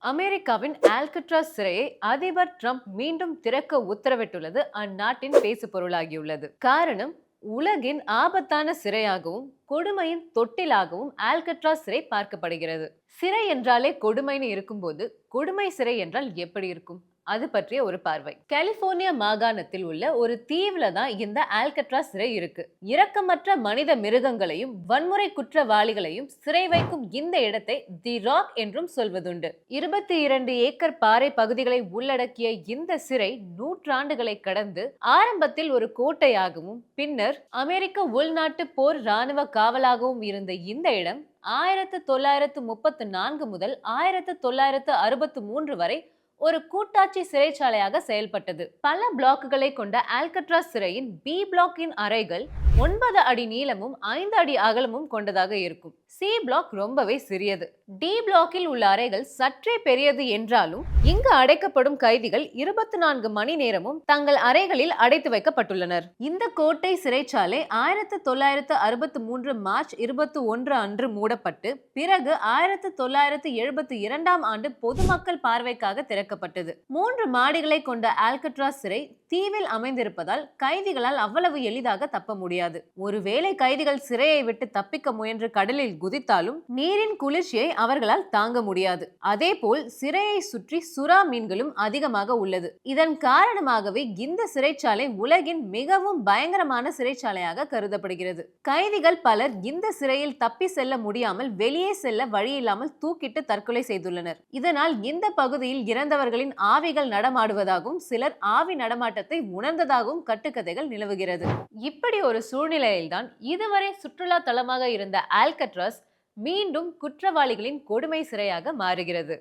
அமெரிக்காவின் ஆல்கட்ராஸ் சிறையை அதிபர் ட்ரம்ப் மீண்டும் திறக்க உத்தரவிட்டுள்ளது அந்நாட்டின் பேசு பொருளாகியுள்ளது. காரணம், உலகின் ஆபத்தான சிறையாகவும் கொடுமையின் தொட்டிலாகவும் ஆல்கட்ராஸ் சிறை பார்க்கப்படுகிறது. சிறை என்றாலே கொடுமைன்னு இருக்கும்போது கொடுமை சிறை என்றால் எப்படி இருக்கும்? அது பற்றிய ஒரு பார்வை. கலிபோர்னியா மாகாணத்தில் உள்ள ஒரு தீவுல தான் இந்த ஆல்கட்ராஸ் சிறை இருக்கு. இரக்கமற்ற மனித மிருகங்களையும் வன்முறை குற்றவாளிகளையும் சிறை வைக்கும் இந்த இடத்தை தி ராக் என்றும் சொல்வதுண்டு. 22 ஏக்கர் பாறை பகுதிகளை உள்ளடக்கிய இந்த சிறை நூற்றாண்டுகளை கடந்து ஆரம்பத்தில் ஒரு கோட்டையாகவும் பின்னர் அமெரிக்க உள்நாட்டு போர் ராணுவ காவலாகவும் இருந்த இந்த இடம் 1934 முதல் 1963 வரை ஒரு கூட்டாட்சி சிறைச்சாலையாக செயல்பட்டது. பல பிளாக்குகளை கொண்ட ஆல்கட்ராஸ் சிறையின் பி பிளாக்கின் அறைகள் 9 அடி நீளமும் 5 அடி அகலமும் கொண்டதாக இருக்கும். சி பிளாக் ரொம்பவே சிறியது. டி பிளாக்கில் உள்ள அறைகள் சற்றே பெரியது என்றாலும் இங்கு அடைக்கப்படும் கைதிகள் 24 மணி நேரமும் தங்கள் அறைகளில் அடைத்து வைக்கப்பட்டுள்ளனர். இந்த கோட்டை சிறைச்சாலை 1963 மார்ச் 21 அன்று மூடப்பட்டு பிறகு 1972 ஆண்டு பொதுமக்கள் பார்வைக்காக திறக்கப்பட்டது. 3 மாடிகளை கொண்ட ஆல்கட்ராஸ் சிறை தீவில் அமைந்திருப்பதால் கைதிகளால் அவ்வளவு எளிதாக தப்ப முடியாது. ஒருவேளை கைதிகள் சிறையை விட்டு தப்பிக்க முயன்று கடலில் குதித்தாலும் நீரின் குளிர்ச்சியை அவர்களால் தாங்க முடியாது. அதே போல் சிறையை சுற்றி சுறா மீன்களும் அதிகமாக உள்ளது. இதன் காரணமாகவே இந்த சிறைச்சாலை உலகின் மிகவும் பயங்கரமான சிறைச்சாலையாக கருதப்படுகிறது. கைதிகள் பலர் இந்த சிறையில் தப்பி செல்ல முடியாமல் வெளியே செல்ல வழியில்லாமல் தூக்கிட்டு தற்கொலை செய்துள்ளனர். இதனால் இந்த பகுதியில் இறந்தவர்களின் ஆவிகள் நடமாடுவதாகவும் சிலர் ஆவி நடமாட்டத்தை உணர்ந்ததாகவும் கட்டுக்கதைகள் நிலவுகிறது. இப்படி ஒரு சூழ்நிலையில்தான் இதுவரை சுற்றுலா தலமாக இருந்த ஆல்கட்ராஸ் மீண்டும் குற்றவாளிகளின் கொடுமை சிறையாக மாறுகிறது.